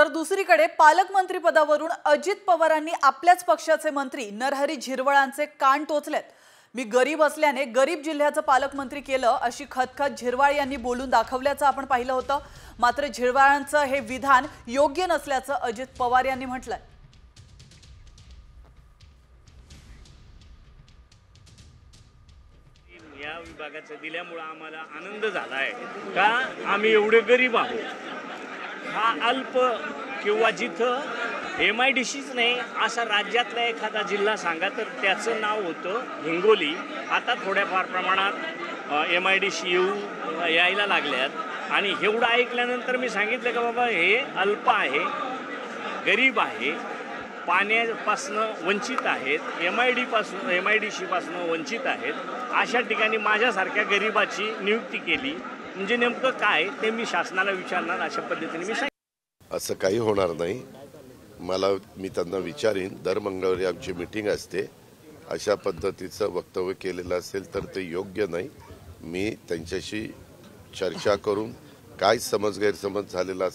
तर दुसरीकडे पालकमंत्री पदावरून अजित पवारांनी आपल्याच पक्षाचे मंत्री नरहरी झिरवळांचे कान टोचलेत। मी गरीब असल्याने गरीब जिल्ह्याचं पालकमंत्री केलं अशी खतखत झिरवाळ यांनी बोलून दाखवल्याचं आपण पाहिलं होतं। मात्र झिरवाळांचं हे विधान योग्य नसल्याचं अजित पवार यांनी म्हटलंय। या विभागाचं दिल्यामुळे आम्हाला आनंद झाला आहे का आम्ही एवढे गरीब आहोत। हा अल्प किंवा जिथं MIDCच नाही असा राज्यातला एखादा जिल्हा सांगा तर त्याचं नाव होतं हिंगोली। आता थोड्याफार प्रमाणात MIDC यायला लागल्यात आणि एवढं ऐकल्यानंतर मी सांगितलं का बाबा हे अल्प आहे, गरीब आहे, पाण्यापासनं वंचित आहेत, MIDC पासनं वंचित आहेत, अशा ठिकाणी माझ्यासारख्या गरीबाची नियुक्ती केली म्हणजे नेमकं काय ते मी शासनाला विचारणार अशा पद्धतीने मी सांगितलं। असं काही होणार नाही। मी त्यांना विचारीन, दर मंगळवारी आमची मीटिंग असते, अशा पद्धतीचं वक्तव्य केलेलं असेल तर ते योग्य नाही। मी त्यांच्याशी चर्चा करून काय गैरसमज झालेला